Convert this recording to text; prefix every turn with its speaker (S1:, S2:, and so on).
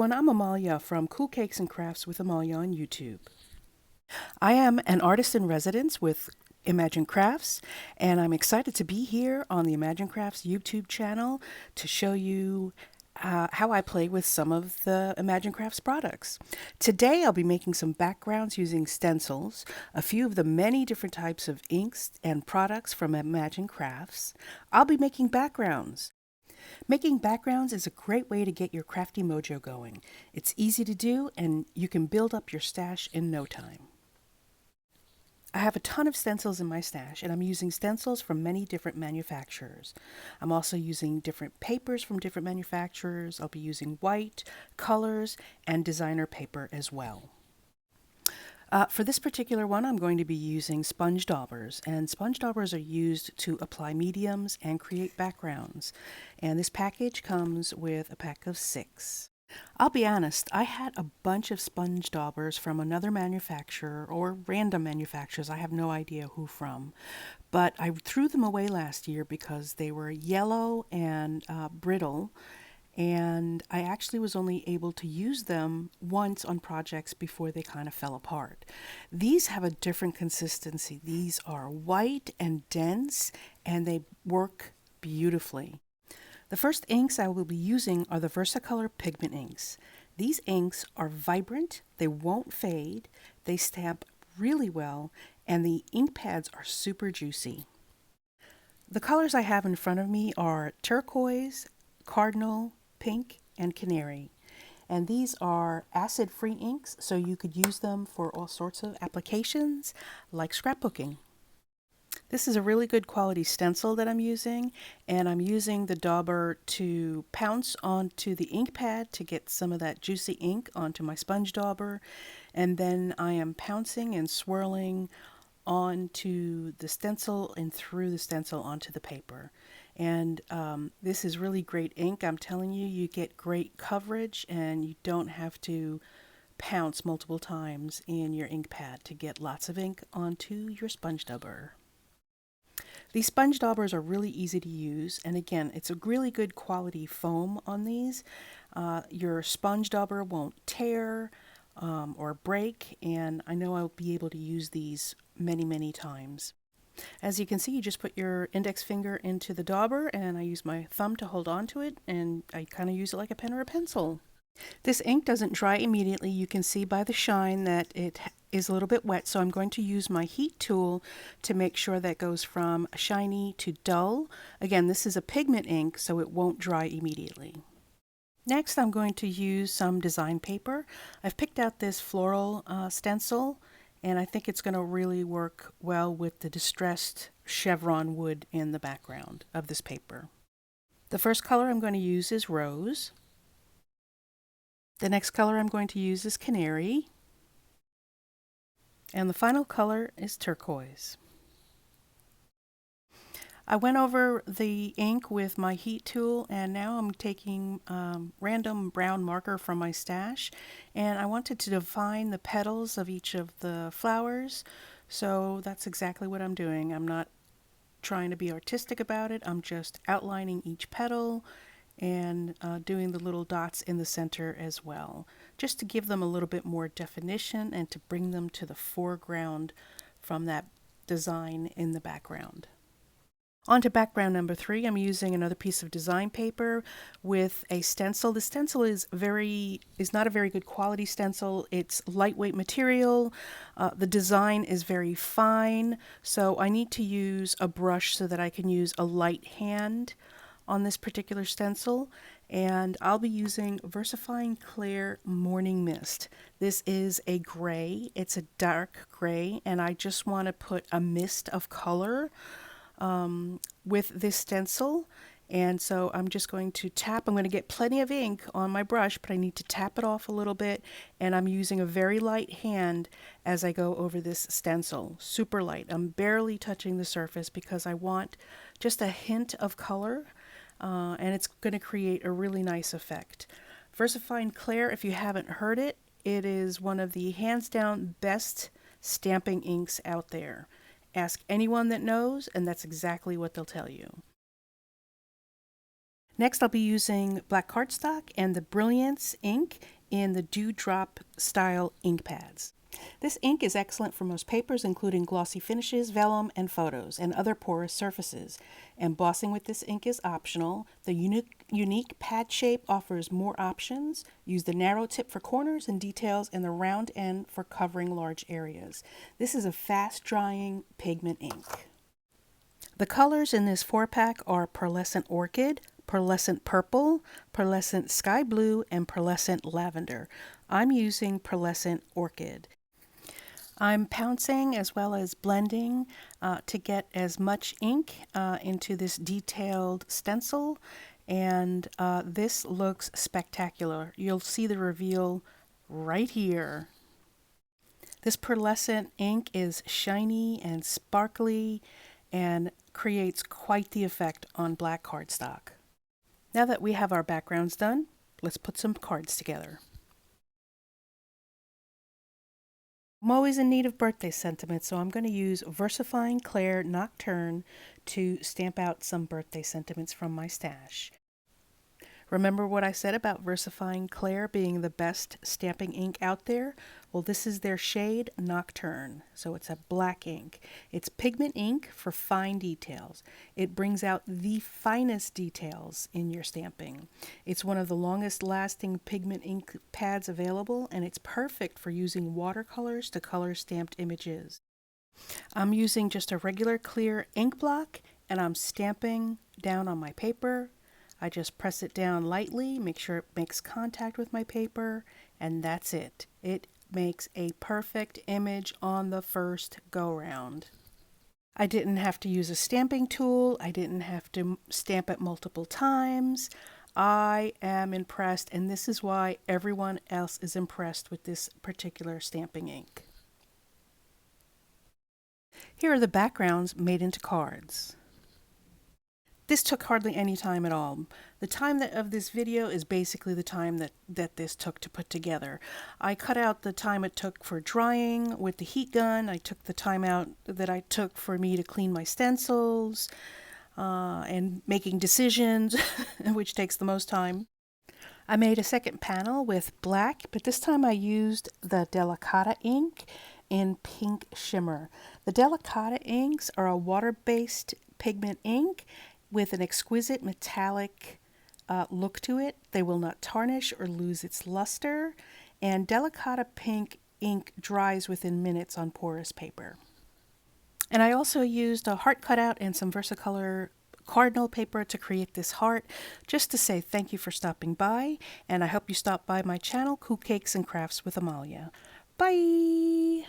S1: everyone, I'm Amalia from Cool Cakes and Crafts with Amalia on YouTube. I am an artist in residence with Imagine Crafts, and I'm excited to be here on the Imagine Crafts YouTube channel to show you how I play with some of the Imagine Crafts products. Today I'll be making some backgrounds using stencils, a few of the many different types of inks and products from Imagine Crafts. I'll be making backgrounds. Making backgrounds is a great way to get your crafty mojo going. It's easy to do and you can build up your stash in no time. I have a ton of stencils in my stash and I'm using stencils from many different manufacturers. I'm also using different papers from different manufacturers. I'll be using white, colors, and designer paper as well. For this particular one, I'm going to be using sponge daubers, and sponge daubers are used to apply mediums and create backgrounds. And this package comes with a pack of 6. I'll be honest, I had a bunch of sponge daubers from another manufacturer or random manufacturers. I have no idea who from, but I threw them away last year because they were yellow and brittle. And I actually was only able to use them once on projects before they kind of fell apart. These have a different consistency. These are white and dense, and they work beautifully. The first inks I will be using are the Versacolor pigment inks. These inks are vibrant, they won't fade, they stamp really well, and the ink pads are super juicy. The colors I have in front of me are turquoise, cardinal, pink, and canary. And these are acid-free inks, so you could use them for all sorts of applications like scrapbooking. This is a really good quality stencil that I'm using, and I'm using the dauber to pounce onto the ink pad to get some of that juicy ink onto my sponge dauber, and then I am pouncing and swirling onto the stencil and through the stencil onto the paper. And this is really great ink. I'm telling you, you get great coverage and you don't have to pounce multiple times in your ink pad to get lots of ink onto your sponge dauber. These sponge daubers are really easy to use, and again, it's a really good quality foam on these. Your sponge dauber won't tear or break, and I know I'll be able to use these many times. As you can see, you just put your index finger into the dauber, and I use my thumb to hold on to it, and I kind of use it like a pen or a pencil. This ink doesn't dry immediately. You can see by the shine that it is a little bit wet, so I'm going to use my heat tool to make sure that goes from shiny to dull. Again, this is a pigment ink, so it won't dry immediately. Next, I'm going to use some design paper. I've picked out this floral stencil, and I think it's going to really work well with the distressed chevron wood in the background of this paper. The first color I'm going to use is rose. The next color I'm going to use is canary. And the final color is turquoise. I went over the ink with my heat tool, and now I'm taking random brown marker from my stash, and I wanted to define the petals of each of the flowers, so that's exactly what I'm doing. I'm not trying to be artistic about it. I'm just outlining each petal and doing the little dots in the center as well, just to give them a little bit more definition and to bring them to the foreground from that design in the background. On to background number 3, I'm using another piece of design paper with a stencil. The stencil is not a very good quality stencil. It's lightweight material. The design is very fine, so I need to use a brush so that I can use a light hand on this particular stencil, and I'll be using VersaFine Clear Morning Mist. This is a gray. It's a dark gray, and I just want to put a mist of color with this stencil, and so I'm just going to tap. I'm going to get plenty of ink on my brush, but I need to tap it off a little bit, and I'm using a very light hand as I go over this stencil. Super light. I'm barely touching the surface because I want just a hint of color, and it's going to create a really nice effect. VersaFine Clair, if you haven't heard it, it is one of the hands down best stamping inks out there. Ask anyone that knows, and that's exactly what they'll tell you. Next, I'll be using black cardstock and the Brilliance ink in the Dewdrop style ink pads. This ink is excellent for most papers, including glossy finishes, vellum, and photos, and other porous surfaces. Embossing with this ink is optional. The unique pad shape offers more options. Use the narrow tip for corners and details and the round end for covering large areas. This is a fast-drying pigment ink. The colors in this 4-pack are Pearlescent Orchid, Pearlescent Purple, Pearlescent Sky Blue, and Pearlescent Lavender. I'm using Pearlescent Orchid. I'm pouncing as well as blending to get as much ink into this detailed stencil, and this looks spectacular. You'll see the reveal right here. This pearlescent ink is shiny and sparkly and creates quite the effect on black cardstock. Now that we have our backgrounds done, let's put some cards together. I'm always in need of birthday sentiments, so I'm going to use Versifying Clair Nocturne to stamp out some birthday sentiments from my stash. Remember what I said about Versifying Clair being the best stamping ink out there? Well, this is their shade Nocturne, so it's a black ink. It's pigment ink for fine details. It brings out the finest details in your stamping. It's one of the longest lasting pigment ink pads available, and it's perfect for using watercolors to color stamped images. I'm using just a regular clear ink block, and I'm stamping down on my paper. I just press it down lightly, make sure it makes contact with my paper, and that's it. It makes a perfect image on the first go-round. I didn't have to use a stamping tool. I didn't have to stamp it multiple times. I am impressed, and this is why everyone else is impressed with this particular stamping ink. Here are the backgrounds made into cards. This took hardly any time at all. The time of this video is basically the time that this took to put together. I cut out the time it took for drying with the heat gun. I took the time out that I took for me to clean my stencils and making decisions, which takes the most time. I made a second panel with black, but this time I used the Delicata ink in pink shimmer. The Delicata inks are a water-based pigment ink with an exquisite metallic look to it. They will not tarnish or lose its luster, and Delicata pink ink dries within minutes on porous paper. And I also used a heart cutout and some Versacolor cardinal paper to create this heart, just to say thank you for stopping by, and I hope you stop by my channel, Cool Cakes and Crafts with Amalia. Bye!